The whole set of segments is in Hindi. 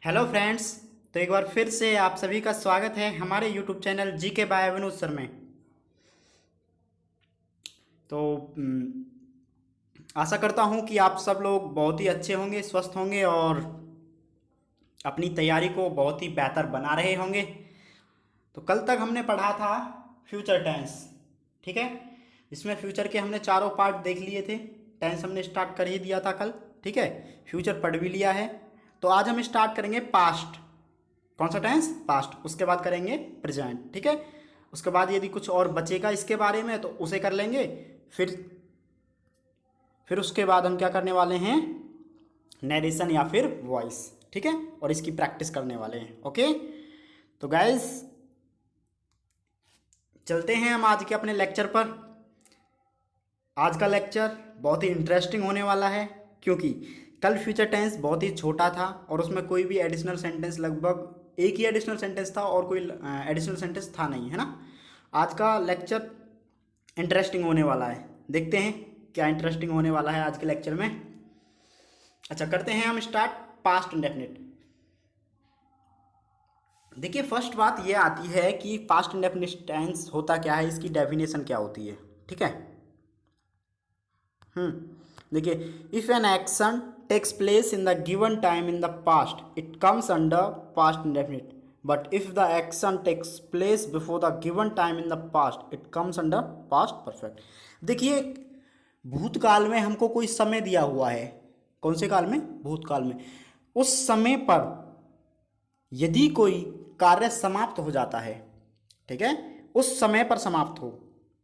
Hello friends. तो एक बार फिर से आप सभी का स्वागत है हमारे YouTube channel GK by Vinod sir में। तो आशा करता हूँ कि आप सब लोग बहुत ही अच्छे होंगे, स्वस्थ होंगे और अपनी तैयारी को बहुत ही बेहतर बना रहे होंगे। तो कल तक हमने पढ़ा था फ्यूचर टेंस, ठीक है। इसमें फ्यूचर के हमने चारों पार्ट देख लिए थे। टेंस हमने स्टार्ट कर ही दिया था कल, ठीक है। फ्यूचर पढ़ भी लिया है। तो आज हम स्टार्ट करेंगे पास्ट। कौन सा टेंस? पास्ट। उसके बाद करेंगे प्रेजेंट, ठीक है। उसके बाद यदि कुछ और बचेगा इसके बारे में तो उसे कर लेंगे। फिर फिर उसके बाद हम क्या करने वाले हैं? नरेशन या फिर वॉइस, ठीक है। और इसकी प्रैक्टिस करने वाले हैं, ओके। तो गाइस चलते हैं हम आज के अपने लेक्चर पर। आज का लेक्चर बहुत ही इंटरेस्टिंग होने वाला है, क्योंकि कल फ्यूचर टेंस बहुत ही छोटा था और उसमें कोई भी एडिशनल सेंटेंस, लगभग एक ही एडिशनल सेंटेंस था और कोई एडिशनल सेंटेंस था नहीं, है ना। आज का लेक्चर इंटरेस्टिंग होने वाला है। देखते हैं क्या इंटरेस्टिंग होने वाला है आज के लेक्चर में। अच्छा, करते हैं हम स्टार्ट पास्ट इंडेफिनिट। देखिए, फर्स्ट बात ये आती है कि पास्ट इंडेफिनिट टेंस होता क्या है, इसकी डेफिनेशन क्या होती है, ठीक है। देखिए, if an action takes place in the given time in the past it comes under past indefinite, but if the action takes place before the given time in the past it comes under past perfect. देखिए, भूतकाल में हमको कोई समय दिया हुआ है। कौन से काल में? भूतकाल में। उस समय पर यदि कोई कार्य समाप्त हो जाता है, ठीक है, उस समय पर समाप्त हो,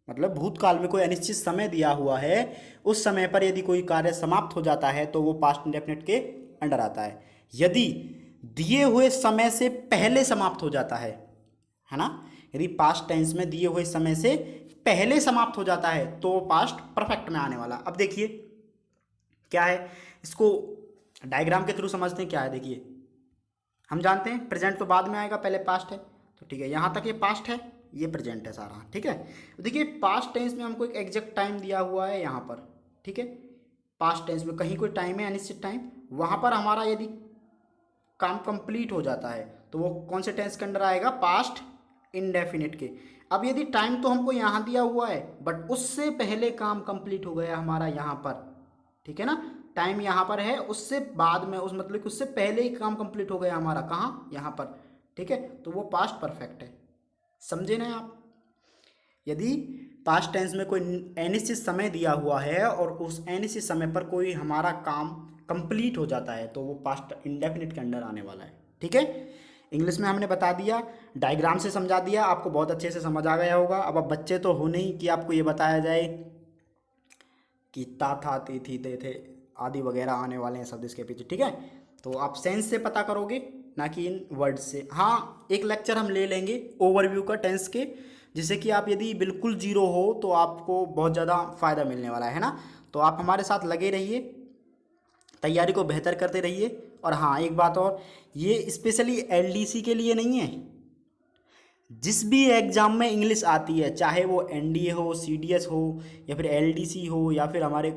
मतलब भूतकाल में कोई अनिश्चित समय दिया हुआ है, उस समय पर यदि कोई कार्य समाप्त हो जाता है तो वो पास्ट इंडेफिनिट के अंडर आता है। यदि दिए हुए समय से पहले समाप्त हो जाता है ना, यदि पास्ट टेंस में दिए हुए समय से पहले समाप्त हो जाता है तो वो पास्ट परफेक्ट में आने वाला। अब देखिए क्या है, इसको डायग्राम के थ्रू समझते हैं क्या है। देखिए, हम जानते हैं प्रेजेंट तो बाद में आएगा, पहले पास्ट है, तो ठीक है, यहाँ तक ये पास्ट है, ये प्रेजेंट है सारा, ठीक है। तो देखिए, पास्ट टेंस में हमको एक एग्जैक्ट टाइम दिया हुआ है यहाँ पर, ठीक है। पास्ट टेंस में कहीं कोई टाइम है, अनिश्चित टाइम, वहाँ पर हमारा यदि काम कंप्लीट हो जाता है तो वो कौन से टेंस के अंडर आएगा? पास्ट इंडेफिनिट के। अब यदि टाइम तो हमको यहाँ दिया हुआ है बट उससे पहले काम कंप्लीट हो गया हमारा यहाँ पर, ठीक है ना। टाइम यहाँ पर है, उससे बाद में, उस मतलब कि उससे पहले ही काम कंप्लीट हो गया हमारा, कहाँ? यहाँ पर, ठीक है। तो वो पास्ट परफेक्ट है, समझे ना आप। यदि पास्ट टेंस में कोई अनिश्चित समय दिया हुआ है और उस अनिश्चित समय पर कोई हमारा काम कंप्लीट हो जाता है तो वो पास्ट इंडेफिनिट के अंडर आने वाला है, ठीक है। इंग्लिश में हमने बता दिया, डायग्राम से समझा दिया, आपको बहुत अच्छे से समझ आ गया होगा। अब आप बच्चे तो हो नहीं कि आपको ये बताया जाए कि ता था ती थी ते थे आदि वगैरह आने वाले हैं शब्द इसके पीछे, ठीक है। तो आप सेंस से पता करोगे, ना कि इन वर्ड से। हाँ, एक लेक्चर हम ले लेंगे ओवरव्यू का टेंस के, जिससे कि आप यदि बिल्कुल जीरो हो तो आपको बहुत ज़्यादा फ़ायदा मिलने वाला है ना। तो आप हमारे साथ लगे रहिए, तैयारी को बेहतर करते रहिए। और हाँ, एक बात और, ये स्पेशली एलडीसी के लिए नहीं है। जिस भी एग्ज़ाम में इंग्लिश आती है, चाहे वो एनडीए हो, सीडीएस हो, या फिर एलडीसी हो, या फिर हमारे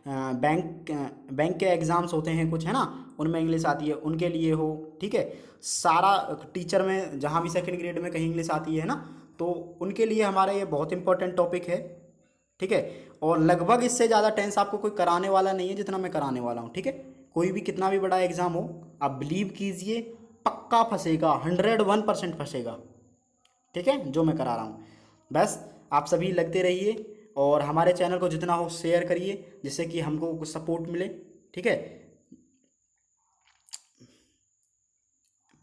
बैंक के एग्ज़ाम्स होते हैं कुछ, है ना, उनमें इंग्लिश आती है, उनके लिए हो, ठीक है। सारा टीचर में जहाँ भी सेकंड ग्रेड में कहीं इंग्लिश आती है ना, तो उनके लिए हमारा ये बहुत इंपॉर्टेंट टॉपिक है, ठीक है। और लगभग इससे ज़्यादा टेंस आपको कोई कराने वाला नहीं है जितना मैं कराने वाला हूँ, ठीक है। कोई भी कितना भी बड़ा एग्ज़ाम हो, आप बिलीव कीजिए, पक्का फंसेगा, 101% फंसेगा, ठीक है, जो मैं करा रहा हूँ। बस आप सभी लगते रहिए और हमारे चैनल को जितना हो शेयर करिए, जिससे कि हमको कुछ सपोर्ट मिले, ठीक है।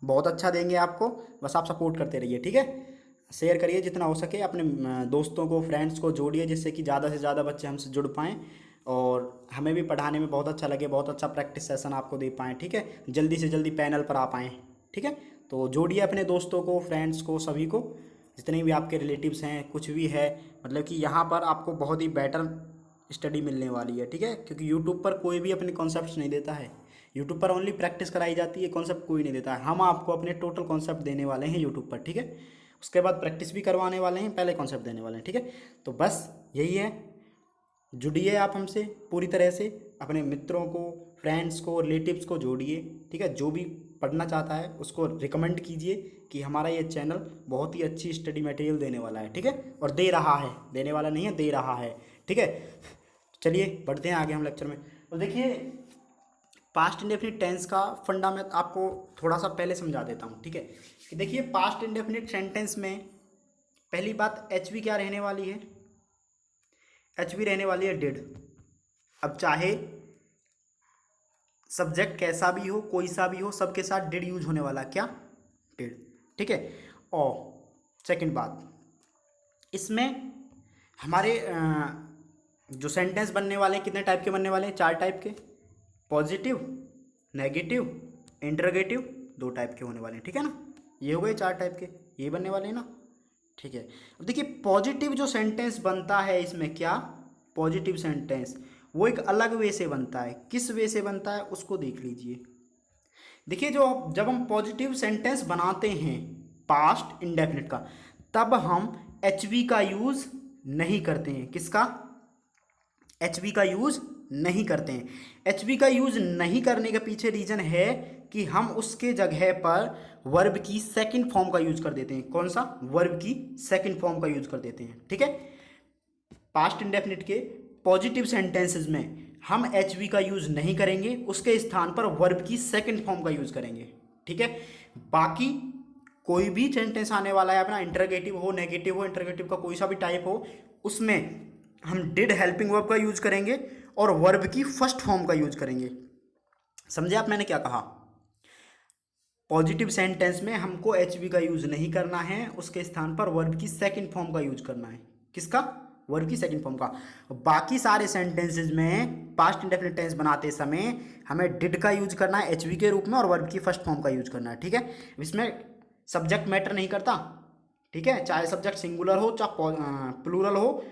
बहुत अच्छा देंगे आपको, बस आप सपोर्ट करते रहिए, ठीक है। शेयर करिए जितना हो सके, अपने दोस्तों को, फ्रेंड्स को जोड़िए, जिससे कि ज़्यादा से ज़्यादा बच्चे हमसे जुड़ पाएँ और हमें भी पढ़ाने में बहुत अच्छा लगे, बहुत अच्छा प्रैक्टिस सेशन आपको दे पाएँ, ठीक है। जल्दी से जल्दी पैनल पर आ पाएँ, ठीक है। तो जोड़िए अपने दोस्तों को, फ्रेंड्स को, सभी को, जितने भी आपके रिलेटिव्स हैं, कुछ भी है, मतलब कि यहाँ पर आपको बहुत ही बेटर स्टडी मिलने वाली है, ठीक है। क्योंकि यूट्यूब पर कोई भी अपने कॉन्सेप्ट्स नहीं देता है, यूट्यूब पर ओनली प्रैक्टिस कराई जाती है, कॉन्सेप्ट कोई नहीं देता है। हम आपको अपने टोटल कॉन्सेप्ट देने वाले हैं यूट्यूब पर, ठीक है। उसके बाद प्रैक्टिस भी करवाने वाले हैं, पहले कॉन्सेप्ट देने वाले हैं, ठीक है। तो बस यही है, जुड़िए आप हमसे पूरी तरह से, अपने मित्रों को, फ्रेंड्स को, रिलेटिव्स को जोड़िए, ठीक है। जो भी पढ़ना चाहता है उसको रिकमेंड कीजिए कि हमारा ये चैनल बहुत ही अच्छी स्टडी मटेरियल देने वाला है, ठीक है, और दे रहा है, देने वाला नहीं है, दे रहा है, ठीक है। चलिए बढ़ते हैं आगे हम लेक्चर में। तो देखिए पास्ट इंडेफिनिट टेंस का फंडा मैं आपको थोड़ा सा पहले समझा देता हूँ, ठीक है। कि देखिए पास्ट इंडेफिनिट सेंटेंस में पहली बात एच वी क्या रहने वाली है, एच वी रहने वाली है डिड। अब चाहे सब्जेक्ट कैसा भी हो, कोई सा भी हो, सबके साथ डिड यूज होने वाला, क्या, डिड, ठीक है। और सेकंड बात, इसमें हमारे जो सेंटेंस बनने वाले कितने टाइप के बनने वाले हैं, 4 टाइप के, पॉजिटिव, नेगेटिव, इंटरोगेटिव, 2 टाइप के होने वाले हैं, ठीक है ना। ये हो गए 4 टाइप के, ये बनने वाले हैं ना, ठीक है। अब देखिए पॉजिटिव जो सेंटेंस बनता है इसमें, क्या, पॉजिटिव सेंटेंस वो एक अलग वे से बनता है। किस वे से बनता है उसको देख लीजिए। देखिए जब हम पॉजिटिव सेंटेंस बनाते हैं पास्ट इंडेफिनिट का, तब हम एच वी का यूज नहीं करते हैं। किसका, एच वी का यूज नहीं करते हैं। एच वी का यूज नहीं करने के पीछे रीजन है कि हम उसके जगह पर वर्ब की सेकंड फॉर्म का यूज कर देते हैं। कौन सा, वर्ब की सेकंड फॉर्म का यूज कर देते हैं, ठीक है। पास्ट इंडेफिनिट के पॉजिटिव सेंटेंसेस में हम एच वी का यूज नहीं करेंगे, उसके स्थान पर वर्ब की सेकंड फॉर्म का यूज करेंगे, ठीक है। बाकी कोई भी सेंटेंस आने वाला है अपना, इंटरोगेटिव हो, नेगेटिव हो, इंटरोगेटिव का कोई सा भी टाइप हो, उसमें हम डिड हेल्पिंग वर्ब का यूज करेंगे और वर्ब की फर्स्ट फॉर्म का यूज करेंगे। समझे आप मैंने क्या कहा। पॉजिटिव सेंटेंस में हमको एच वी का यूज नहीं करना है, उसके स्थान पर वर्ब की सेकंड फॉर्म का यूज करना है। किसका, वर्ब की सेकंड फॉर्म का। बाकी सारे सेंटेंसेस में पास्ट इंडेफिनिट टेंस बनाते समय हमें डिड का यूज करना है एच वी के रूप में और वर्ब की फर्स्ट फॉर्म का यूज करना है, ठीक है। इसमें सब्जेक्ट मैटर नहीं करता, ठीक है, चाहे सब्जेक्ट सिंगुलर हो चाहे प्लूरल हो,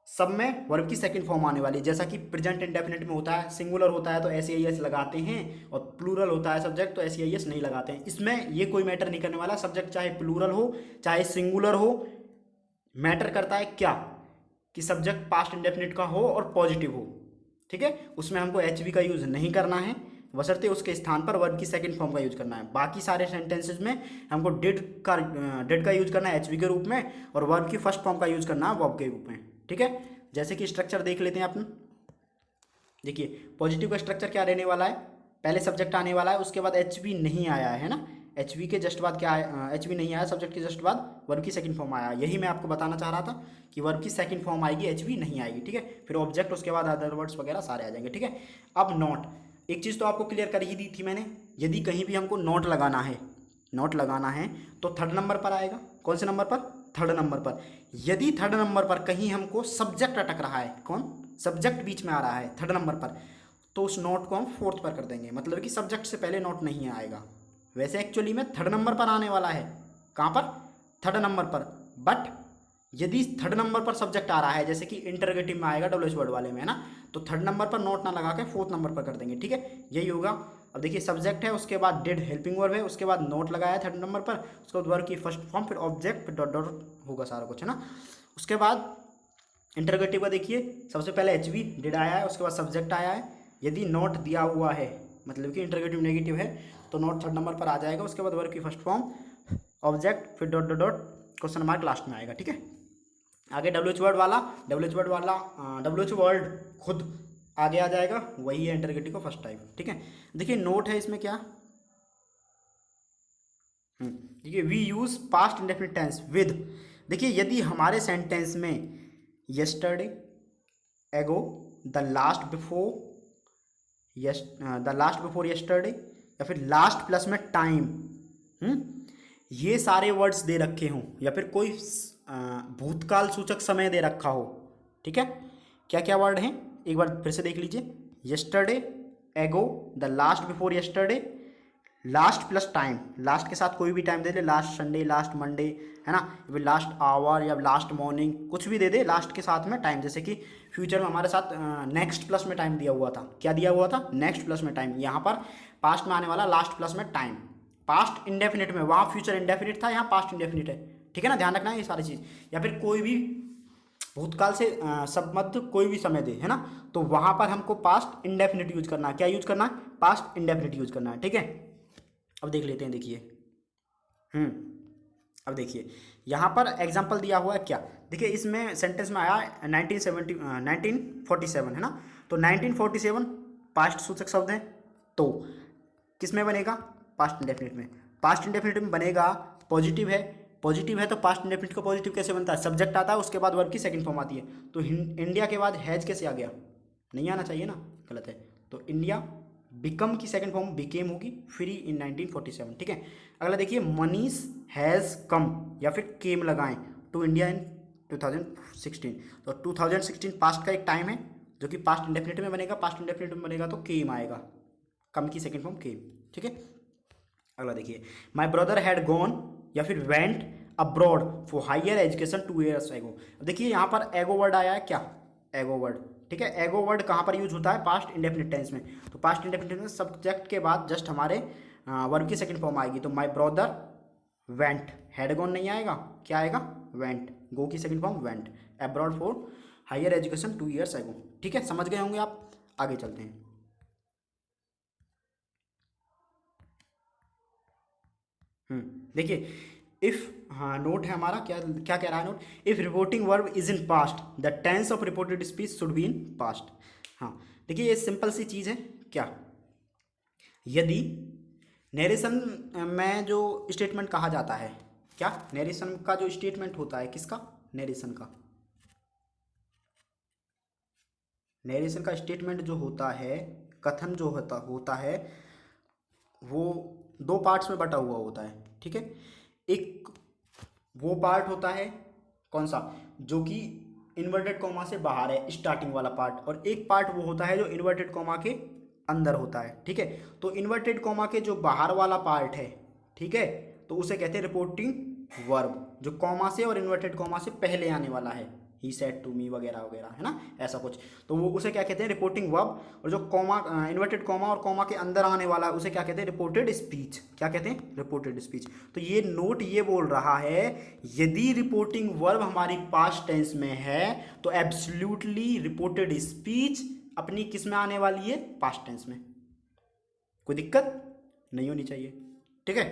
सब में वर्ब की सेकंड फॉर्म आने वाली है। जैसा कि प्रेजेंट इंडेफिनिट में होता है, सिंगुलर होता है तो एस ई आई एस लगाते हैं और प्लूरल होता है सब्जेक्ट तो एस ई आई एस नहीं लगाते हैं। इसमें ये कोई मैटर नहीं करने वाला, सब्जेक्ट चाहे प्लूरल हो चाहे सिंगुलर हो, मैटर करता है क्या, कि सब्जेक्ट पास्ट इंडेफिनिट का हो और पॉजिटिव हो, ठीक है। उसमें हमको एच वी का यूज नहीं करना है, बशर्ते उसके स्थान पर वर्ब की सेकंड फॉर्म का यूज करना है। बाकी सारे सेंटेंसेस में हमको डिड का यूज करना है एच वी के रूप में और वर्ब की फर्स्ट फॉर्म का यूज करना है वर्ब के रूप में, ठीक है। जैसे कि स्ट्रक्चर देख लेते हैं अपन। देखिए पॉजिटिव का स्ट्रक्चर क्या रहने वाला है, पहले सब्जेक्ट आने वाला है, उसके बाद एच वी नहीं आया है ना, एच वी के जस्ट बाद क्या आया, एच वी नहीं आया, सब्जेक्ट के जस्ट बाद वर्ब की सेकंड फॉर्म आया। यही मैं आपको बताना चाह रहा था कि वर्ब की सेकंड फॉर्म आएगी, एच वी नहीं आएगी, ठीक है। फिर ऑब्जेक्ट, उसके बाद अदर वर्ड्स वगैरह सारे आ जाएंगे, ठीक है। अब नॉट, एक चीज़ तो आपको क्लियर कर ही दी थी मैंने, यदि कहीं भी हमको नॉट लगाना है, नॉट लगाना है तो 3rd नंबर पर आएगा। कौन से नंबर पर, 3rd नंबर पर। यदि 3rd नंबर पर कहीं हमको सब्जेक्ट अटक रहा है, कौन, सब्जेक्ट बीच में आ रहा है 3rd नंबर पर, तो उस नोट को हम 4th पर कर देंगे, मतलब कि सब्जेक्ट से पहले नोट नहीं आएगा। वैसे एक्चुअली में 3rd नंबर पर आने वाला है, कहाँ पर, 3rd नंबर पर। बट यदि 3rd नंबर पर सब्जेक्ट आ रहा है, जैसे कि इंटरोगेटिव में आएगा डब्ल्यूएच वर्ड वाले में, है ना, तो 3rd नंबर पर नोट ना लगा के 4th नंबर पर कर देंगे, ठीक है। यही होगा। अब देखिए सब्जेक्ट है, उसके बाद डिड हेल्पिंग वर्ब है, उसके बाद नोट लगाया 3rd नंबर पर, उसके बाद वर्ब की फर्स्ट फॉर्म, फिर ऑब्जेक्ट, फिर डॉट डॉट होगा सारा कुछ, है ना। उसके बाद इंटरोगेटिव का देखिए, सबसे पहले एच वी डिड आया है, उसके बाद सब्जेक्ट आया है। यदि नोट दिया हुआ है, मतलब कि इंटरोगेटिव नेगेटिव है, तो नोट 3rd नंबर पर आ जाएगा। उसके बाद वर्ब की फर्स्ट फॉर्म, ऑब्जेक्ट, फिर dot dot dot, question mark last में आएगा, ठीक है। आगे डब्ल्यूएच वर्ड खुद आगे आ जाएगा, वही है इंटरोगेटिव का फर्स्ट टाइप, ठीक है। देखिए नोट है इसमें क्या, देखिए we use past indefinite tense with. देखिए यदि हमारे सेंटेंस में यस्टरडे, एगो, द लास्ट बिफोर यस्टरडे या फिर लास्ट प्लस में टाइम, ये सारे वर्ड्स दे रखे हों, या फिर कोई भूतकाल सूचक समय दे रखा हो, ठीक है। क्या क्या वर्ड हैं एक बार फिर से देख लीजिए, यस्टरडे, एगो, the last before yesterday, last plus time, last के साथ कोई भी टाइम दे दे, लास्ट संडे, लास्ट मंडे, है ना, फिर लास्ट आवर या लास्ट मॉर्निंग, कुछ भी दे दे लास्ट के साथ में टाइम। जैसे कि फ्यूचर में हमारे साथ नेक्स्ट प्लस में टाइम दिया हुआ था, क्या दिया हुआ था, नेक्स्ट प्लस में टाइम। यहाँ पर पास्ट में आने वाला लास्ट प्लस में टाइम। पास्ट इंडेफिनिट में, वहाँ फ्यूचर इंडेफिनिट था, यहाँ पास्ट इंडेफिनिट है, ठीक है ना, ध्यान रखना है ये सारी चीज़। या फिर कोई भी भूतकाल से संबद्ध कोई भी समय दे, है ना, तो वहाँ पर हमको पास्ट इंडेफिनिट यूज करना है। क्या यूज करना है, पास्ट इंडेफिनिट यूज करना है, ठीक है। अब देख लेते हैं, देखिए। अब देखिए यहाँ पर एग्जाम्पल दिया हुआ है क्या, देखिए इसमें सेंटेंस में आया 1947 है ना, तो 1947 पास्ट सूचक शब्द है, तो किस में बनेगा, पास्ट इंडेफिनिट में। पास्ट इंडेफिनिट में बनेगा, पॉजिटिव है, पॉजिटिव है तो पास्ट इंडेफिनिट का पॉजिटिव कैसे बनता है, सब्जेक्ट आता है उसके बाद वर्ब की सेकंड फॉर्म आती है, तो इंडिया के बाद हैज कैसे आ गया, नहीं आना चाहिए ना, गलत है। तो इंडिया, बिकम की सेकंड फॉर्म बिकेम होगी, फ्री इन 1947, ठीक है। अगला देखिए, मनीष हैज़ कम या फिर केम लगाएं टू इंडिया इन 2016, तो 2016 पास्ट का एक टाइम है जो कि पास्ट इंडेफिनिट में बनेगा, पास्ट इंडेफिनिट में बनेगा तो केम आएगा, कम की सेकंड फॉर्म केम, ठीक है। अगला देखिए, माई ब्रदर हैड गॉन या फिर went abroad for higher education 2 years एगो। देखिए यहाँ पर एगो वर्ड आया है, क्या, एगो वर्ड, ठीक है। एगो वर्ड कहाँ पर यूज होता है, पास्ट इंडेफिनिट टेंस में, तो पास्ट इंडेफिनिट में सब्जेक्ट के बाद जस्ट हमारे वर्ब की सेकंड फॉर्म आएगी, तो my brother went, had gone नहीं आएगा, क्या आएगा, वेंट, गो की second form went abroad for higher education 2 years एगो, ठीक है, समझ गए होंगे आप। आगे चलते हैं। देखिए इफ, हाँ नोट है हमारा, क्या क्या कह रहा है note, if reporting verb is in past the tense of reported speech should be in past. हाँ देखिए ये सिंपल सी चीज़ है, क्या, यदि नरेशन में जो स्टेटमेंट कहा जाता है, क्या, नरेशन का जो स्टेटमेंट होता है, किसका, नरेशन का, नरेशन का स्टेटमेंट जो होता है, कथन जो होता है, वो दो पार्ट्स में बटा हुआ होता है, ठीक है। एक वो पार्ट होता है, कौन सा, जो कि इन्वर्टेड कॉमा से बाहर है, स्टार्टिंग वाला पार्ट, और एक पार्ट वो होता है जो इन्वर्टेड कॉमा के अंदर होता है, ठीक है। तो इन्वर्टेड कॉमा के जो बाहर वाला पार्ट है, ठीक है, तो उसे कहते हैं रिपोर्टिंग वर्ब, जो कॉमा से और इन्वर्टेड कॉमा से पहले आने वाला है, ही सेड टू मी वगैरह वगैरह, है ना, ऐसा कुछ, तो वो उसे क्या कहते हैं, रिपोर्टिंग वर्ब। और जो कॉमा, इन्वर्टेड कॉमा और कॉमा के अंदर आने वाला है, उसे क्या कहते हैं, रिपोर्टेड स्पीच, क्या कहते हैं, रिपोर्टेड स्पीच। तो ये नोट ये बोल रहा है, यदि रिपोर्टिंग वर्ब हमारी पास्ट टेंस में है तो एब्सोल्युटली रिपोर्टेड स्पीच अपनी किस में आने वाली है, पास्ट टेंस में, कोई दिक्कत नहीं होनी चाहिए, ठीक है।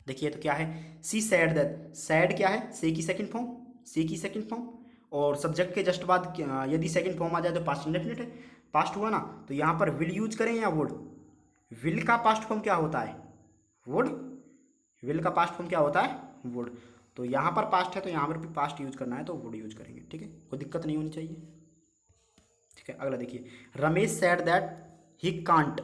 देखिए तो क्या है, सी सैड दैट, सैड क्या है, से की सेकंड फॉर्म, सी की सेकंड फॉर्म, और सब्जेक्ट के जस्ट बाद यदि सेकंड फॉर्म आ जाए तो पास्ट इंडेफिनिट है, पास्ट हुआ ना, तो यहाँ पर विल यूज करें या वुड, विल का पास्ट फॉर्म क्या होता है, वुड, विल का पास्ट फॉर्म क्या होता है, वुड, तो यहाँ पर पास्ट है तो यहाँ पर भी पास्ट यूज करना है तो वुड यूज करेंगे, ठीक है, कोई दिक्कत नहीं होनी चाहिए, ठीक है। अगला देखिए, Ramesh sad that he can't,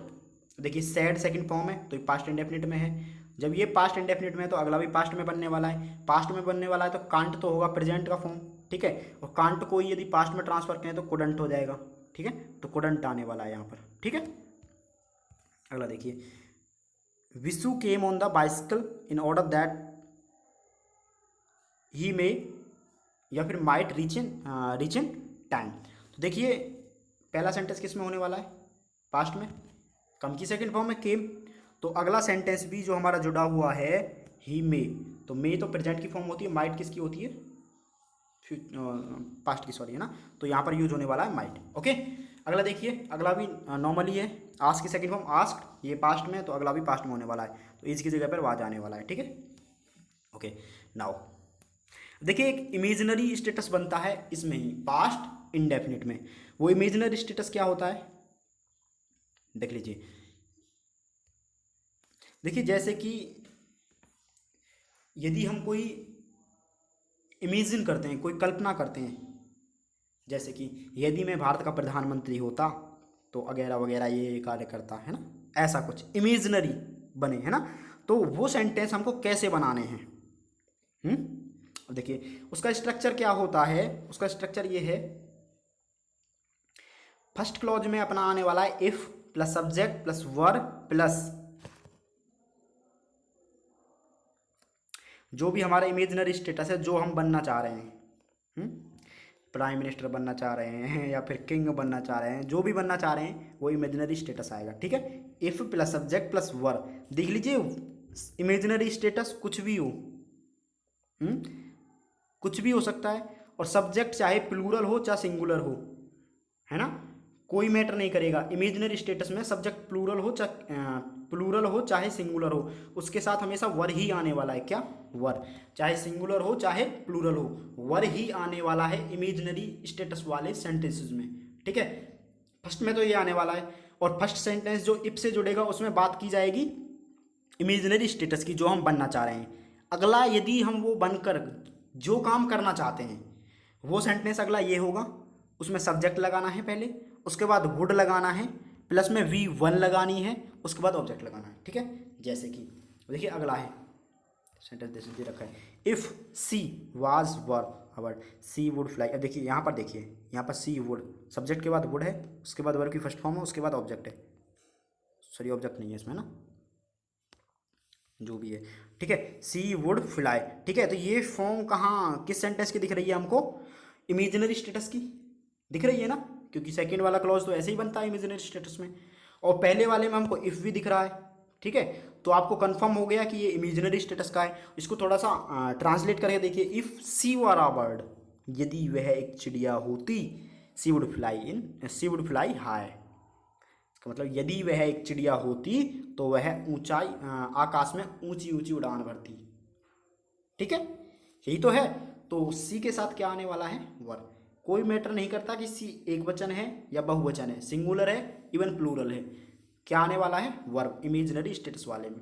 देखिए सैड सेकंड फॉर्म है तो पास्ट इंडेफिनिट में है, जब ये पास्ट इंडेफिनिट में है तो अगला भी पास्ट में बनने वाला है, पास्ट में बनने वाला है तो कांट तो होगा प्रेजेंट का फॉर्म, ठीक है, और कांट को यदि पास्ट में ट्रांसफर करें तो कुडंट हो जाएगा, ठीक है, तो कुडंट आने वाला है यहाँ पर, ठीक है। अगला देखिए, Vishu came on the bicycle in order that he may या फिर माइट रीच इन टाइम। तो देखिए पहला सेंटेंस किस में होने वाला है, पास्ट में, कम की सेकंड फॉर्म में केम, तो अगला सेंटेंस भी जो हमारा जुड़ा हुआ है ही मे, तो मे तो प्रेजेंट की फॉर्म होती है, माइट किसकी होती है, पास्ट की, सॉरी, है ना, तो यहाँ पर यूज होने वाला है माइट, ओके। अगला देखिए, अगला भी नॉर्मली है, आस्क की सेकंड फॉर्म आस्क्ड, ये पास्ट में तो अगला भी पास्ट में होने वाला है, तो इज की जगह पर वाज आने वाला है, ठीक है, ओके। नाउ देखिए एक इमेजिनरी स्टेटस बनता है इसमें ही, पास्ट इंडेफिनिट में, वो इमेजिनरी स्टेटस क्या होता है, देख लीजिए, देखिए जैसे कि यदि हम कोई इमेजिन करते हैं, कोई कल्पना करते हैं, जैसे कि यदि मैं भारत का प्रधानमंत्री होता तो वगैरह वगैरह ये कार्य करता, है ना, ऐसा कुछ इमेजिनरी बने, है ना, तो वो सेंटेंस हमको कैसे बनाने हैं, देखिए उसका स्ट्रक्चर क्या होता है, उसका स्ट्रक्चर ये है, फर्स्ट क्लॉज में अपना आने वाला है if plus subject plus verb plus जो भी हमारा इमेजिनरी स्टेटस है, जो हम बनना चाह रहे हैं, प्राइम मिनिस्टर बनना चाह रहे हैं या फिर किंग बनना चाह रहे हैं, जो भी बनना चाह रहे हैं वो इमेजिनरी स्टेटस आएगा, ठीक है। If plus subject plus verb, देख लीजिए इमेजिनरी स्टेटस कुछ भी हो, कुछ भी हो सकता है, और सब्जेक्ट चाहे प्लूरल हो चाहे सिंगुलर हो, है ना, कोई मैटर नहीं करेगा, इमेजिनरी स्टेटस में सब्जेक्ट प्लूरल हो चाहे प्लूरल हो चाहे सिंगुलर हो, उसके साथ हमेशा वर ही आने वाला है। क्या? वर। चाहे सिंगुलर हो चाहे प्लूरल हो, वर ही आने वाला है इमेजिनरी स्टेटस वाले सेंटेंसेस में। ठीक है, फर्स्ट में तो ये आने वाला है, और फर्स्ट सेंटेंस जो इफ से जुड़ेगा उसमें बात की जाएगी इमेजिनरी स्टेटस की, जो हम बनना चाह रहे हैं। अगला यदि हम वो बनकर जो काम करना चाहते हैं, वो सेंटेंस अगला ये होगा, उसमें सब्जेक्ट लगाना है पहले, उसके बाद वुड लगाना है, प्लस में V1 लगानी है, उसके बाद ऑब्जेक्ट लगाना है। ठीक है, जैसे कि देखिए अगला है सेंटेंस दे रखा है, if she was verb she would fly. अब देखिए यहाँ पर, देखिए यहाँ पर सी वुड, सब्जेक्ट के बाद वुड है, उसके बाद वर्ब की फर्स्ट फॉर्म है, उसके बाद ऑब्जेक्ट है। सॉरी, ऑब्जेक्ट नहीं है इसमें ना, जो भी है। ठीक है, सी वुड फ्लाई। ठीक है, तो ये फॉर्म कहाँ, किस सेंटेंस की दिख रही है हमको? इमेजिनरी स्टेटस की दिख रही है ना, क्योंकि सेकंड वाला क्लॉज तो ऐसे ही बनता है इमेजिनरी स्टेटस में, और पहले वाले में हमको इफ़ भी दिख रहा है। ठीक है, तो आपको कंफर्म हो गया कि ये इमेजिनरी स्टेटस का है। इसको थोड़ा सा ट्रांसलेट करके देखिए, if C were a bird, यदि वह एक चिड़िया होती, सी वुड फ्लाई हाई। इसका मतलब यदि वह एक चिड़िया होती तो वह ऊंचाई आकाश में ऊंची ऊंची उड़ान भरती। ठीक है, यही तो है। तो सी के साथ क्या आने वाला है? वर। कोई मैटर नहीं करता कि सी एक वचन है या बहुवचन है, सिंगुलर है इवन प्लूरल है, क्या आने वाला है? वर्ब, इमेजिनरी स्टेटस वाले में।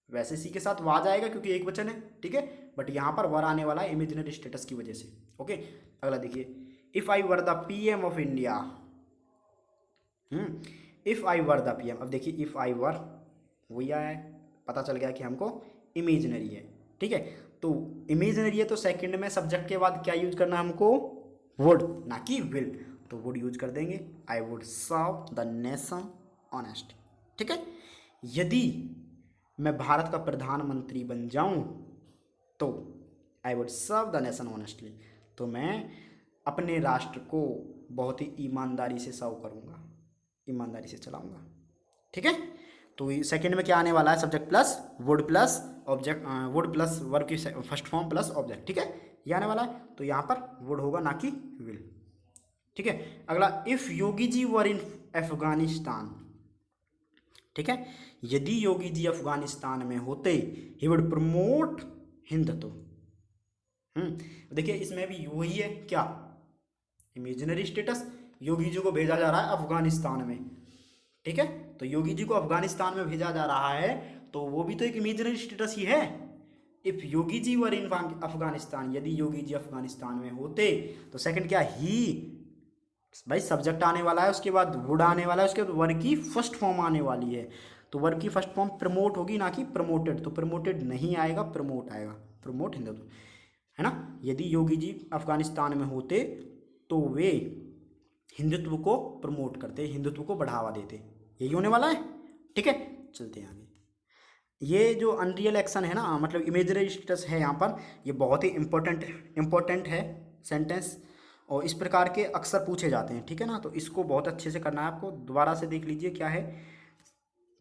वैसे सी के साथ वा जाएगा क्योंकि एक वचन है, ठीक है, बट यहाँ पर वर आने वाला है इमेजिनरी स्टेटस की वजह से। ओके, अगला देखिए, if I were the PM of India. If I were the PM. अब देखिए, इफ़ आई वर वही आया है, पता चल गया कि हमको इमेजिनरी है। ठीक है, तो इमेजिनरी है तो सेकंड में सब्जेक्ट के बाद क्या यूज करना है हमको? वुड, ना कि विल। तो वुड यूज कर देंगे, I would serve the nation honest. ठीक है, यदि मैं भारत का प्रधानमंत्री बन जाऊं तो I would serve the nation honestly, तो मैं अपने राष्ट्र को बहुत ही ईमानदारी से सर्व करूंगा, ईमानदारी से चलाऊंगा। ठीक है, तो सेकंड में क्या आने वाला है? Subject plus would plus object, would plus verb की फर्स्ट फॉर्म प्लस ऑब्जेक्ट। ठीक है, ये आने वाला है, तो यहाँ पर वुड होगा ना कि विल। ठीक है, अगला, इफ योगी जी वर इन अफगानिस्तान। ठीक है, यदि योगी जी अफगानिस्तान में होते, ही वुड प्रमोट हिंदुत्व। देखिए इसमें भी वही है, क्या? इमेजिनरी स्टेटस, योगी जी को भेजा जा रहा है अफगानिस्तान में। ठीक है, तो योगी जी को अफगानिस्तान में भेजा जा रहा है, तो वो भी तो एक इमेजिनरी स्टेटस ही है। इफ योगी जी वर इन अफगानिस्तान, यदि योगी जी अफगानिस्तान में होते, तो सेकंड क्या? ही, भाई सब्जेक्ट आने वाला है, उसके बाद वुड आने वाला है, उसके बाद वर्ब की फर्स्ट फॉर्म आने वाली है, तो वर्ब की फर्स्ट फॉर्म प्रमोट होगी ना कि प्रमोटेड। तो प्रमोटेड नहीं आएगा, प्रमोट आएगा, प्रमोट हिंदुत्व, है ना। यदि योगी जी अफगानिस्तान में होते तो वे हिंदुत्व को प्रमोट करते, हिंदुत्व को बढ़ावा देते, यही होने वाला है। ठीक है, चलते हैं आगे। ये जो अनरियल एक्शन है ना, मतलब इमेजिनरी स्टेटस है यहाँ पर, ये बहुत ही इम्पोर्टेंट है सेंटेंस, और इस प्रकार के अक्सर पूछे जाते हैं। ठीक है ना, तो इसको बहुत अच्छे से करना है आपको। दोबारा से देख लीजिए क्या है,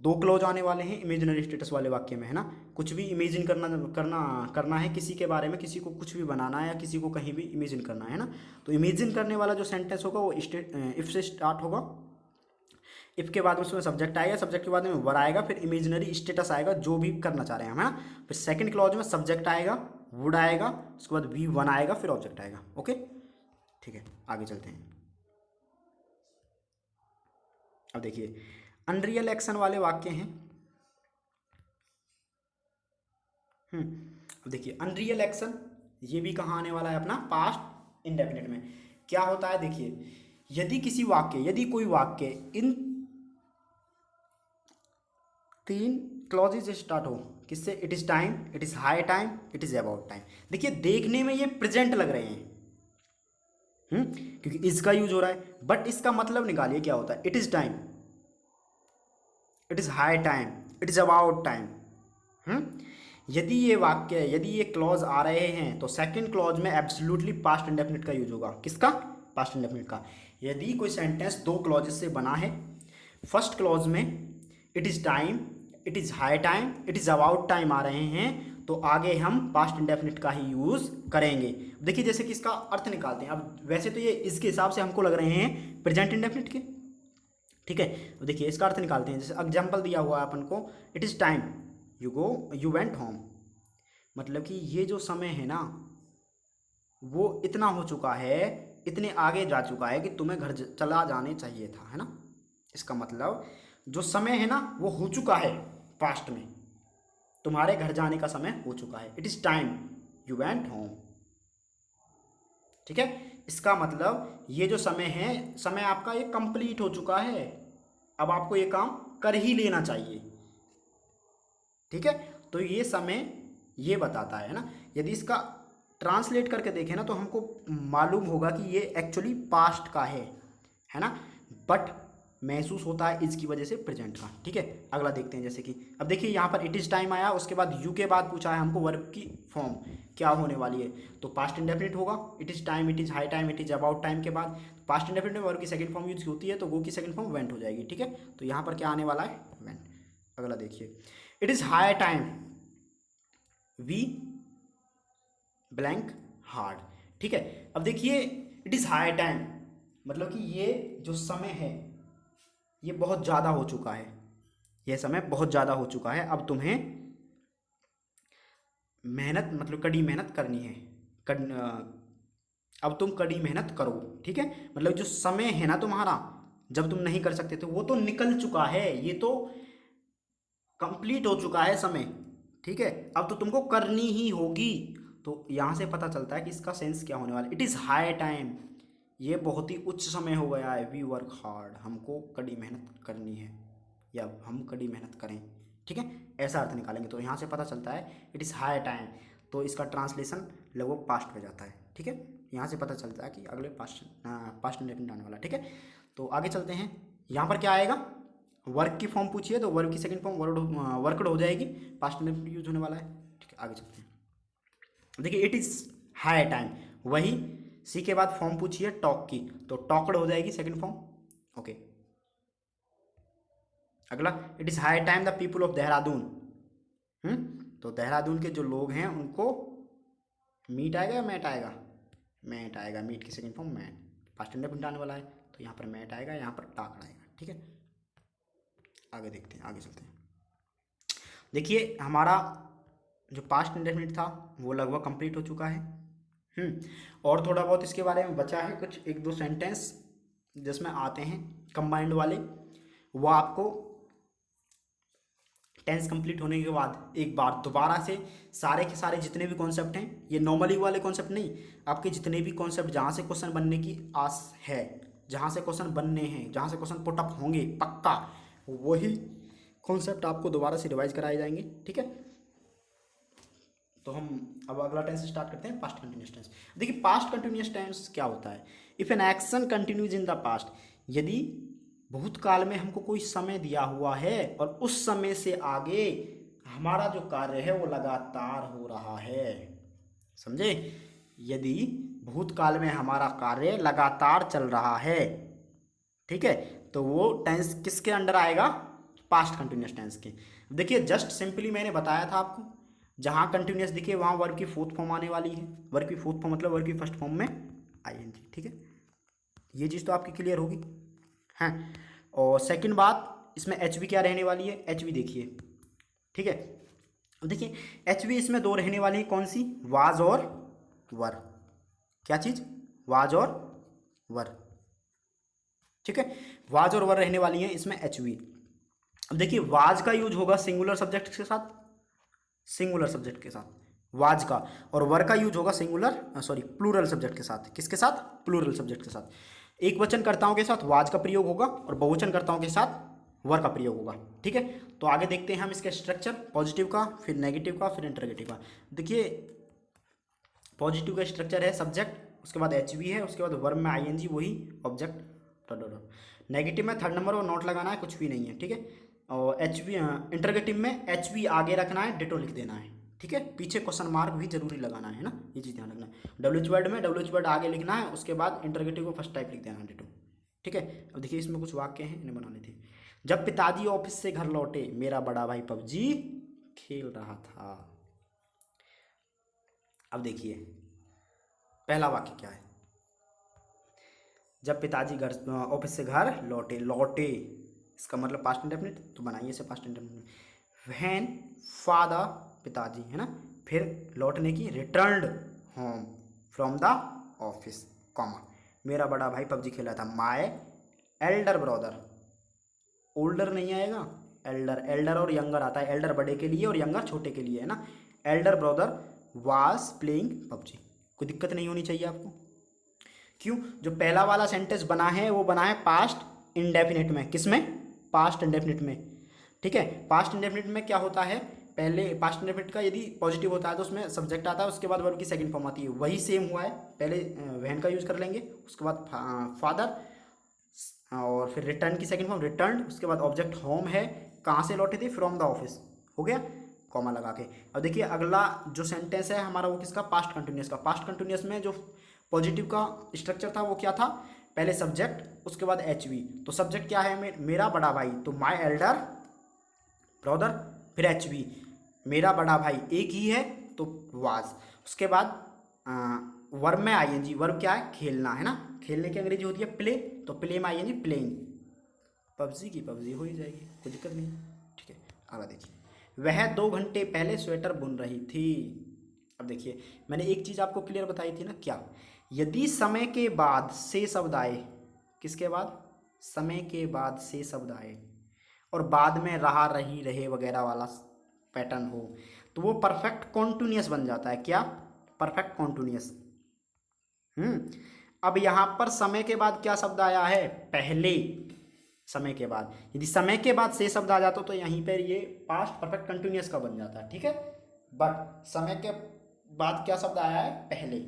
दो क्लॉज आने वाले हैं इमेजिनरी स्टेटस वाले वाक्य में, है ना। कुछ भी इमेजिन करना है किसी के बारे में, किसी को कुछ भी बनाना है या किसी को कहीं भी इमेजिन करना है ना। तो इमेजिन करने वाला जो सेंटेंस होगा वो इफ से स्टार्ट होगा, इफ के बाद उसमें सब्जेक्ट आएगा, सब्जेक्ट के बाद में वर आएगा, फिर इमेजिनरी स्टेटस आएगा जो भी करना चाह रहे हैं हम, है ना। फिर सेकंड क्लॉज में सब्जेक्ट आएगा, वुड आएगा, उसके बाद V1 आएगा, फिर ऑब्जेक्ट आएगा। ओके, ठीक है, आगे चलते हैं। अब देखिए अनरियल एक्शन वाले वाक्य हैं। अब देखिए अनरियल एक्शन, ये भी कहाँ आने वाला है? अपना पास्ट इंडेफिनिट में। क्या होता है? देखिए, यदि कोई वाक्य इन तीन क्लॉजेज से स्टार्ट हो, किससे? It is time, it is high time, it is about time. देखिए देखने में ये प्रेजेंट लग रहे हैं, क्योंकि इसका यूज हो रहा है, बट इसका मतलब निकालिए क्या होता है? It is time, it is high time, it is about time. यदि ये क्लॉज आ रहे हैं तो सेकंड क्लॉज में एब्सोल्युटली पास्ट इंडेफिनिट का यूज होगा। किसका? पास्ट इंडेफिनिट का। यदि कोई सेंटेंस दो क्लॉजेस से बना है, फर्स्ट क्लॉज में it is time, it is high time, it is about time आ रहे हैं, तो आगे हम पास्ट इंडेफिनिट का ही यूज करेंगे। देखिए जैसे कि इसका अर्थ निकालते हैं। अब वैसे तो ये इसके हिसाब से हमको लग रहे हैं प्रेजेंट इंडेफिनिट के, ठीक है। अब देखिए इसका अर्थ निकालते हैं। जैसे एग्जाम्पल दिया हुआ है अपन को, it is time you went home, मतलब कि ये जो समय है ना वो इतना हो चुका है, इतने आगे जा चुका है कि तुम्हें घर चला जाने चाहिए था, है ना। इसका मतलब जो समय है ना वो हो चुका है पास्ट में, तुम्हारे घर जाने का समय हो चुका है। It is time you went home, ठीक है। इसका मतलब ये जो समय है, समय आपका ये कंप्लीट हो चुका है, अब आपको ये काम कर ही लेना चाहिए, ठीक है। तो ये समय ये बताता है ना। यदि इसका ट्रांसलेट करके देखें ना तो हमको मालूम होगा कि ये एक्चुअली पास्ट का है ना, बट महसूस होता है इसकी वजह से प्रेजेंट का, ठीक है। अगला देखते हैं, जैसे कि अब देखिए यहाँ पर इट इज़ टाइम आया, उसके बाद यू के बाद पूछा है हमको वर्ब की फॉर्म क्या होने वाली है, तो पास्ट इंडेफिनिट होगा। It is time, it is high time, it is about time के बाद पास्ट इंडेफिनिट में वर्ब की सेकंड फॉर्म यूज होती है, तो वो की सेकंड फॉर्म वेंट हो जाएगी, ठीक है। तो यहाँ पर क्या आने वाला है, वेंट। अगला देखिए, it is high time we blank hard, ठीक है। अब देखिए इट इज़ हाई टाइम, मतलब कि ये जो समय है ये बहुत ज़्यादा हो चुका है, यह समय बहुत ज़्यादा हो चुका है, अब तुम्हें मेहनत मतलब कड़ी मेहनत करनी है, अब तुम कड़ी मेहनत करो, ठीक है। मतलब जो समय है ना तुम्हारा, जब तुम नहीं कर सकते थे वो तो निकल चुका है, ये तो कंप्लीट हो चुका है समय, ठीक है। अब तो तुमको करनी ही होगी। तो यहाँ से पता चलता है कि इसका सेंस क्या होने वाला है। इट इज़ हाई टाइम, ये बहुत ही उच्च समय हो गया है। वी वर्क हार्ड, हमको कड़ी मेहनत करनी है या हम कड़ी मेहनत करें, ठीक है। ऐसा अर्थ निकालेंगे तो यहाँ से पता चलता है इट इज़ हाई टाइम, तो इसका ट्रांसलेशन लगभग पास्ट में जाता है, ठीक है। यहाँ से पता चलता है कि अगले पास्ट इंडेफिनिट आने वाला है, ठीक है। तो आगे चलते हैं, यहाँ पर क्या आएगा, वर्क की फॉर्म पूछिए तो वर्क की सेकंड फॉर्म वर्कड हो जाएगी, पास्ट इंडेफिनिट यूज होने वाला है, ठीक है। आगे चलते हैं, देखिए इट इज़ हाई टाइम, वही सी के बाद फॉर्म पूछिए टॉक की, तो टॉकड हो जाएगी सेकंड फॉर्म, ओके। अगला, it is high time the people of Dehradun, तो देहरादून के जो लोग हैं उनको मीट आएगा या मैट आएगा, मैट आएगा, मीट की second form met, past indefinite आने वाला है तो यहाँ पर मैट आएगा, यहाँ पर टाकड आएगा, ठीक है। आगे देखते हैं, आगे चलते हैं। देखिए हमारा जो पास्ट इंडेफिनिट था वो लगभग कंप्लीट हो चुका है। और थोड़ा बहुत इसके बारे में बचा है, कुछ एक दो सेंटेंस जिसमें आते हैं कंबाइंड वाले, वो आपको टेंस कंप्लीट होने के बाद एक बार दोबारा से सारे के सारे जितने भी कॉन्सेप्ट हैं, ये नॉर्मली वाले कॉन्सेप्ट नहीं, आपके जितने भी कॉन्सेप्ट जहाँ से क्वेश्चन बनने की आस है, जहाँ से क्वेश्चन बनने हैं, जहाँ से क्वेश्चन पुटअप होंगे पक्का, वही कॉन्सेप्ट आपको दोबारा से रिवाइज कराए जाएंगे, ठीक है। तो हम अब अगला टेंस स्टार्ट करते हैं, पास्ट कंटिन्यूस टेंस। देखिए पास्ट कंटिन्यूस टेंस क्या होता है, if an action continues in the past, यदि भूतकाल में हमको कोई समय दिया हुआ है और उस समय से आगे हमारा जो कार्य है वो लगातार हो रहा है, समझे। यदि भूतकाल में हमारा कार्य लगातार चल रहा है, ठीक है, तो वो टेंस किसके अंडर आएगा, पास्ट कंटिन्यूस टेंस के। देखिए जस्ट सिंपली मैंने बताया था आपको, जहाँ कंटिन्यूस दिखे वहाँ वर्ब की फोर्थ फॉर्म आने वाली है, वर्ब की फोर्थ फॉर्म मतलब वर्ब की फर्स्ट फॉर्म में आईएनजी, ठीक है। ये चीज़ तो आपकी क्लियर होगी, हैं। और सेकंड बात, इसमें एच वी क्या रहने वाली है, एच वी देखिए, ठीक है। देखिए एच वी इसमें दो रहने वाली है, कौन सी, वाज और वर, क्या चीज़, वाज और वर, ठीक है। वाज और वर रहने वाली है इसमें एच वी। अब देखिए वाज का यूज होगा सिंगुलर सब्जेक्ट के साथ, सिंगुलर सब्जेक्ट के साथ वाज का, और वर का यूज होगा सिंगुलर सॉरी प्लूरल सब्जेक्ट के साथ, किसके साथ, प्लूरल सब्जेक्ट के साथ। एक वचनकर्ताओं के साथ वाज का प्रयोग होगा और बहुवचनकर्ताओं के साथ वर का प्रयोग होगा, ठीक है। तो आगे देखते हैं हम इसके स्ट्रक्चर, पॉजिटिव का, फिर नेगेटिव का, फिर इंटरोगेटिव का। देखिए पॉजिटिव का स्ट्रक्चर है सब्जेक्ट, उसके बाद एच वी है, उसके बाद वर्ब में आई एन जी, वही ऑब्जेक्ट, नेगेटिव में थर्ड नंबर और नोट लगाना है, कुछ भी नहीं है, ठीक है। और एच वी इंटरोगेटिव में एच वी आगे रखना है, डिटो लिख देना है, ठीक है। पीछे क्वेश्चन मार्क भी जरूरी लगाना है ना, ये चीज़ ध्यान रखना है। डब्ल्यूएच वर्ड में डब्ल्यूएच वर्ड आगे लिखना है, उसके बाद इंटरोगेटिव को फर्स्ट टाइप लिख देना है, डिटो, ठीक है। अब देखिए इसमें कुछ वाक्य हैं, इन्हें बनाने थे। जब पिताजी ऑफिस से घर लौटे मेरा बड़ा भाई पबजी खेल रहा था। अब देखिए पहला वाक्य क्या है, जब पिताजी घर ऑफिस से घर लौटे, लौटे इसका मतलब पास्ट इंडेफिनिट, तो बनाइए इसे पास्ट इंडेफिनिट। व्हेन फादर, पिताजी है ना, फिर लौटने की, returned home from the office, comma, मेरा बड़ा भाई पबजी खेला था। माय एल्डर ब्रदर, ओल्डर नहीं आएगा, एल्डर, एल्डर और यंगर आता है, एल्डर बड़े के लिए और यंगर छोटे के लिए है ना। Elder brother was playing PUBG, कोई दिक्कत नहीं होनी चाहिए आपको। क्यों? जो पहला वाला सेंटेंस बना है वो बना है पास्ट इंडेफिनिट में, किसमें? पास्ट इंडेफिनिट में, ठीक है। पास्ट इंडेफिनिट में क्या होता है, पहले पास्ट इंडेफिनिट का यदि पॉजिटिव होता है तो उसमें सब्जेक्ट आता है, उसके बाद वर्ब की सेकंड फॉर्म आती है। वही सेम हुआ है, पहले वहन का यूज कर लेंगे, उसके बाद फादर, और फिर रिटर्न की सेकंड फॉर्म रिटर्न, उसके बाद ऑब्जेक्ट होम है, कहाँ से लौटे थे? फ्रॉम द ऑफिस, हो गया, कॉमा लगा के। अब देखिए अगला जो सेंटेंस है हमारा वो किसका? पास्ट कंटिन्यूअस का। पास्ट कंटिन्यूअस में जो पॉजिटिव का स्ट्रक्चर था वो क्या था? पहले सब्जेक्ट, उसके बाद एच वी। तो सब्जेक्ट क्या है? मेरा बड़ा भाई, तो माई एल्डर ब्रदर, फिर एच वी, मेरा बड़ा भाई एक ही है तो वाज। उसके बाद वर्ब में आईएनजी, वर्ब क्या है? खेलना, है ना। खेलने की अंग्रेजी होती है प्ले, तो प्ले में आईएनजी, प्लेइंग। पबजी की पबजी हो ही जाएगी, कोई दिक्कत नहीं, ठीक है। आगे देखिए, वह 2 घंटे पहले स्वेटर बुन रही थी। अब देखिए मैंने एक चीज़ आपको क्लियर बताई थी ना, क्या? यदि समय के बाद से शब्द आए, किसके बाद? समय के बाद से शब्द आए और बाद में रहा, रही, रहे वगैरह वाला पैटर्न हो, तो वो परफेक्ट कॉन्टिन्यूअस बन जाता है। क्या? Perfect continuous. अब यहाँ पर समय के बाद क्या शब्द आया है? पहले समय के बाद। यदि समय के बाद से शब्द आ जाता तो यहीं पर ये पास्ट परफेक्ट कंटिन्यूअस का बन जाता है, ठीक है। बट समय के बाद क्या शब्द आया है? पहले,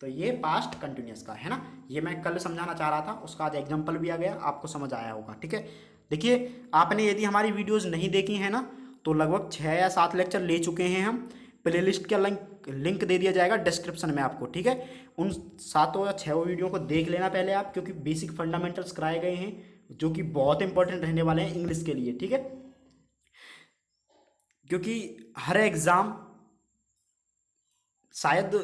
तो ये पास्ट कंटिन्यूअस का है ना। ये मैं कल समझाना चाह रहा था, उसका आज एग्जाम्पल भी आ गया, आपको समझ आया होगा, ठीक है। देखिए आपने यदि हमारी वीडियोज़ नहीं देखी हैं ना, तो लगभग 6 या 7 लेक्चर ले चुके हैं हम। प्लेलिस्ट का लिंक दे दिया जाएगा डिस्क्रिप्शन में आपको, ठीक है। उन 7 या 6 वीडियो को देख लेना पहले आप, क्योंकि बेसिक फंडामेंटल्स कराए गए हैं जो कि बहुत इंपॉर्टेंट रहने वाले हैं इंग्लिश के लिए, ठीक है। क्योंकि हर एग्ज़ाम शायद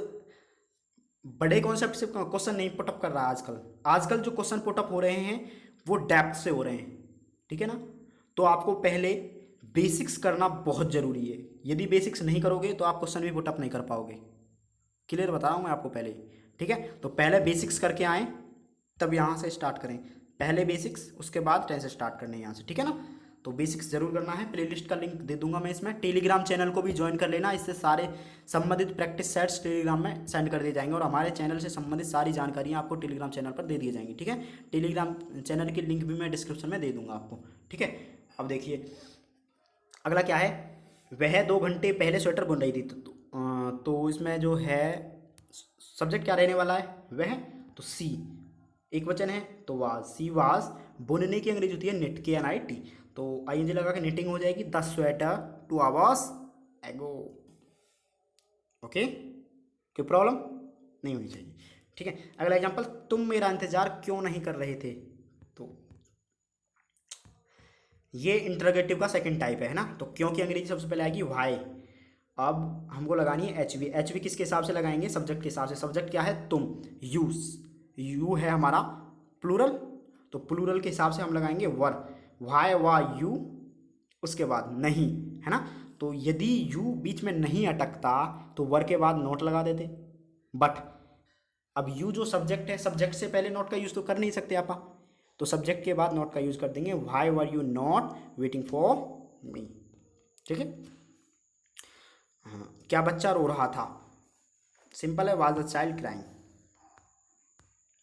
बड़े कॉन्सेप्ट से क्वेश्चन नहीं पुटअप कर रहा आजकल। आजकल जो क्वेश्चन पुटअप हो रहे हैं वो डेप्थ से हो रहे हैं, ठीक है ना। तो आपको पहले बेसिक्स करना बहुत ज़रूरी है। यदि बेसिक्स नहीं करोगे तो आप क्वेश्चन भी पुटअप नहीं कर पाओगे। क्लियर बता रहा हूँ मैं आपको पहले, ठीक है। तो पहले बेसिक्स करके आएँ, तब यहाँ से स्टार्ट करें। पहले बेसिक्स, उसके बाद टेंस स्टार्ट करने यहाँ से, ठीक है ना। तो बेसिक्स जरूर करना है। प्लेलिस्ट का लिंक दे दूंगा मैं इसमें। टेलीग्राम चैनल को भी ज्वाइन कर लेना, इससे सारे संबंधित प्रैक्टिस सेट्स टेलीग्राम में सेंड कर दिए जाएंगे और हमारे चैनल से संबंधित सारी जानकारियाँ आपको टेलीग्राम चैनल पर दे दी जाएंगी, ठीक है। टेलीग्राम चैनल की लिंक भी मैं डिस्क्रिप्शन में दे दूंगा आपको, ठीक है। अब देखिए अगला क्या है, वह 2 घंटे पहले स्वेटर बुन रही थी। तो इसमें जो है सब्जेक्ट क्या रहने वाला है? वह, तो सी एक वचन है तो वाज, सी वाज। बुनने की अंग्रेजी होती है निट, के एन आई टी, तो आई एन जी लगा के निटिंग हो जाएगी। द स्वेटर 2 आवर्स एगो, ओके, कोई प्रॉब्लम नहीं होनी चाहिए, ठीक है। अगला एग्जांपल, तुम मेरा इंतजार क्यों नहीं कर रहे थे। तो ये इंटरोगेटिव का सेकंड टाइप है ना। तो क्यों की अंग्रेजी सबसे पहले आएगी व्हाई। अब हमको लगानी है एच वी। एच वी किसके हिसाब से लगाएंगे? सब्जेक्ट के हिसाब से। सब्जेक्ट क्या है? तुम, यूज, यू है हमारा प्लूरल, तो प्लूरल के हिसाब से हम लगाएंगे वर। वाई वा यू, उसके बाद नहीं, है ना। तो यदि यू बीच में नहीं अटकता तो वर के बाद नॉट लगा देते। बट अब यू जो सब्जेक्ट है, सब्जेक्ट से पहले नॉट का यूज तो कर नहीं सकते आप, तो सब्जेक्ट के बाद नॉट का यूज कर देंगे। Why were you not waiting for me, ठीक है। हाँ, क्या बच्चा रो रहा था? सिंपल है, वाज द चाइल्ड क्राइंग।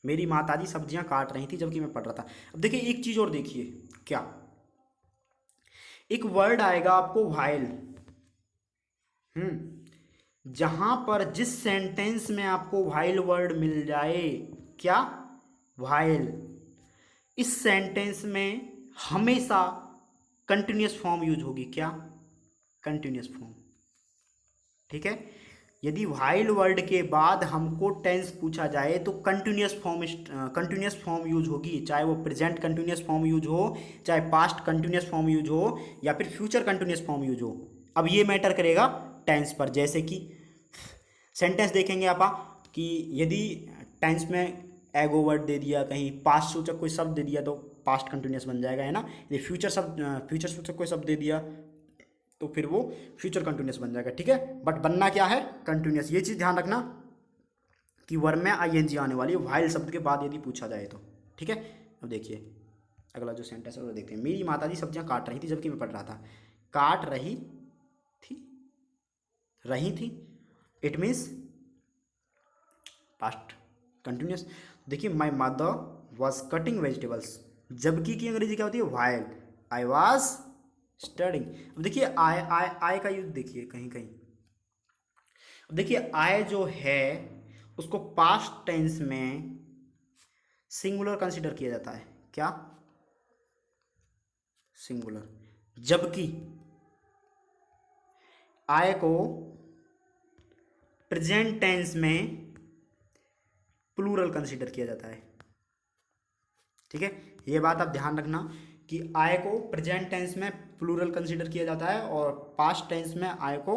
मेरी माताजी सब्जियां काट रही थी जबकि मैं पढ़ रहा था। अब देखिए एक चीज और देखिए, क्या एक वर्ड आएगा आपको व्हाइल, जहां पर जिस सेंटेंस में आपको व्हाइल वर्ड मिल जाए, क्या? व्हाइल, इस सेंटेंस में हमेशा कंटिन्यूअस फॉर्म यूज होगी। क्या? कंटिन्यूअस फॉर्म, ठीक है। यदि व्हाइल वर्ड के बाद हमको टेंस पूछा जाए तो कंटिन्यूअस फॉर्म यूज होगी, चाहे वो प्रेजेंट कंटिन्यूअस फॉर्म यूज हो, चाहे पास्ट कंटिन्यूअस फॉर्म यूज हो, या फिर फ्यूचर कंटिन्यूअस फॉर्म यूज हो। अब ये मैटर करेगा टेंस पर। जैसे कि सेंटेंस देखेंगे आप कि यदि टेंस में एगो वर्ड दे दिया, कहीं पास्ट सूचक कोई शब्द दे दिया तो पास्ट कंटिन्यूस बन जाएगा, है ना। यदि फ्यूचर सूचक कोई शब्द दे दिया तो फिर वो फ्यूचर कंटिन्यूस बन जाएगा, ठीक है। बट बनना क्या है, कंटिन्यूस। ये चीज़ ध्यान रखना कि वर्ब में आईएनजी आने वाली है व्हाइल शब्द के बाद यदि पूछा जाए तो, ठीक है। अब देखिए अगला जो सेंटेंस है वो देखते हैं। मेरी माताजी सब्जियां काट रही थी जबकि मैं पढ़ रहा था। काट रही थी इट मीन्स पास्ट कंटिन्यूस। देखिए my mother was cutting vegetables, जबकि की अंग्रेजी क्या होती है, व्हाइल आई वॉज स्टडिंग। अब देखिए आई का यूज देखिए कहीं कहीं। अब देखिए आई जो है उसको पास्ट टेंस में सिंगुलर कंसीडर किया जाता है, क्या, सिंगुलर। जबकि आई को प्रेजेंट टेंस में प्लूरल कंसीडर किया जाता है, ठीक है। ये बात आप ध्यान रखना कि आई को प्रेजेंट टेंस में प्लूरल कंसीडर किया जाता है और पास्ट टेंस में आई को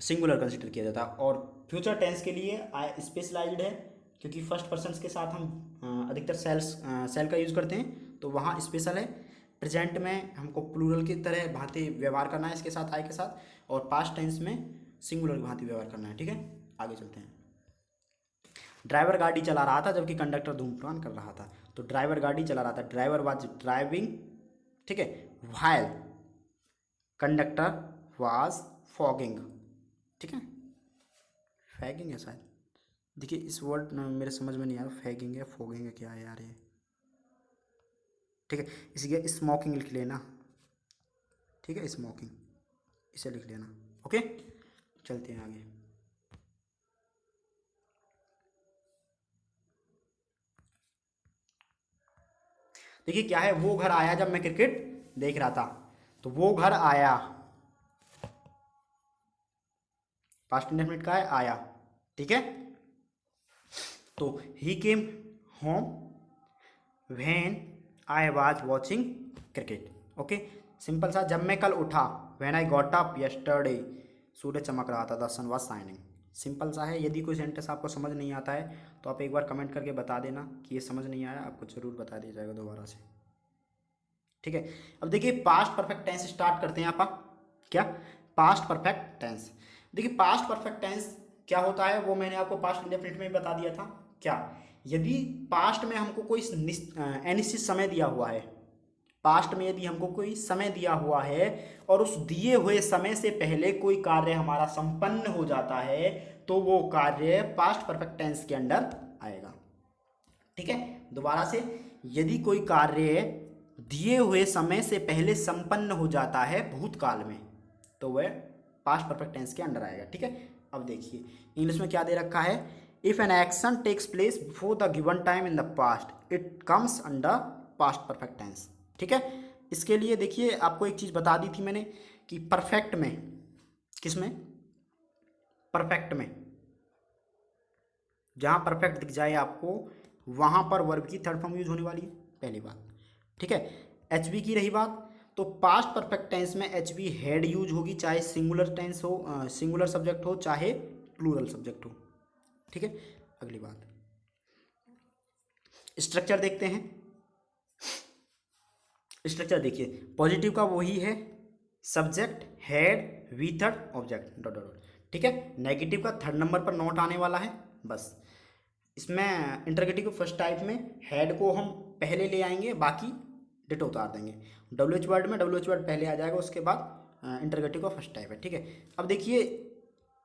सिंगुलर कंसीडर किया जाता है। और फ्यूचर टेंस के लिए आई स्पेशलाइज्ड है क्योंकि फर्स्ट पर्सन के साथ हम अधिकतर सेल का यूज़ करते हैं तो वहाँ स्पेशल है। प्रेजेंट में हमको प्लूरल की तरह भांति व्यवहार करना है इसके साथ, आई के साथ, और पास्ट टेंस में सिंगुलर की भांति व्यवहार करना है, ठीक है। आगे चलते हैं। ड्राइवर गाड़ी चला रहा था जबकि कंडक्टर धूम्रपान कर रहा था। तो ड्राइवर गाड़ी चला रहा था, ड्राइवर वाज ड्राइविंग, ठीक है, व्हाइल कंडक्टर वाज फॉगिंग, ठीक है। फैगिंग है शायद, देखिए इस वर्ड मेरे समझ में नहीं आ रहा, फैगिंग है फॉगिंग है क्या है यार ये, ठीक है। इसी के स्मोकिंग लिख लेना, ठीक है, स्मोकिंग इसे लिख लेना, ओके। चलते हैं आगे। देखिए क्या है, वो घर आया जब मैं क्रिकेट देख रहा था। तो वो घर आया पास्ट इंडेफिनिट का है, आया, ठीक है। तो he came home when I was watching cricket, okay. Simple सा, जब मैं कल उठा, when I got up yesterday सूरज चमक रहा था, the sun was shining. Simple सा है। यदि कोई सेंटेंस आपको समझ नहीं आता है तो आप एक बार कमेंट करके बता देना कि ये समझ नहीं आया, आपको ज़रूर बता दिया जाएगा दोबारा से, ठीक है। अब देखिए पास्ट परफेक्ट टेंस स्टार्ट करते हैं आप, क्या, पास्ट परफेक्ट टेंस। देखिए पास्ट परफेक्ट टेंस क्या होता है वो मैंने आपको पास्ट इंडेफिनिट में भी बता दिया था। क्या, यदि पास्ट में हमको कोई अनिश्चित समय दिया हुआ है, पास्ट में यदि हमको कोई समय दिया हुआ है और उस दिए हुए समय से पहले कोई कार्य हमारा संपन्न हो जाता है तो वो कार्य पास्ट परफेक्ट टेंस के अंडर आएगा, ठीक है। दोबारा से, यदि कोई कार्य दिए हुए समय से पहले संपन्न हो जाता है भूतकाल में तो वह पास्ट परफेक्ट टेंस के अंडर आएगा, ठीक है। अब देखिए इंग्लिश में क्या दे रखा है, if an action takes place before the given time in the past it comes under past perfect tense, ठीक है। इसके लिए देखिए आपको एक चीज़ बता दी थी मैंने कि परफेक्ट में, किसमें, परफेक्ट में, जहाँ परफेक्ट दिख जाए आपको वहाँ पर वर्ब की थर्ड फॉर्म यूज होने वाली है, पहली बात, ठीक है। एच बी की रही बात, तो पास्ट परफेक्ट टेंस में एच बी हेड यूज होगी, चाहे सिंगुलर टेंस हो, सिंगुलर सब्जेक्ट हो, चाहे प्लूरल सब्जेक्ट हो, ठीक है। अगली बात, स्ट्रक्चर देखते हैं। स्ट्रक्चर देखिए, पॉजिटिव का वही है, subject, had, V third, object, dot dot, ठीक है। नेगेटिव का थर्ड नंबर पर नोट आने वाला है बस। इसमें इंटरगेटिव फर्स्ट टाइप में हेड को हम पहले ले आएंगे, बाकी डिटो उतार देंगे। डब्ल्यूएच वर्ड में डब्ल्यूएच वर्ड पहले आ जाएगा, उसके बाद इंटरगेटिव का फर्स्ट टाइप है, ठीक है। अब देखिए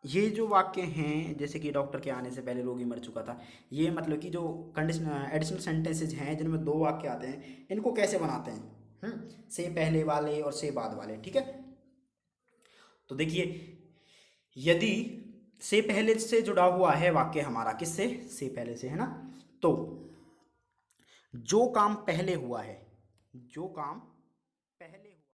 ये जो वाक्य हैं, जैसे कि डॉक्टर के आने से पहले रोगी मर चुका था, ये मतलब कि जो कंडीशन एडिशनल सेंटेंसेज हैं जिनमें दो वाक्य आते हैं, इनको कैसे बनाते हैं, से पहले वाले और से बाद वाले, ठीक है। तो देखिए यदि से पहले से जुड़ा हुआ है वाक्य हमारा, किससे, से पहले से, है ना, तो जो काम पहले हुआ है, जो काम पहले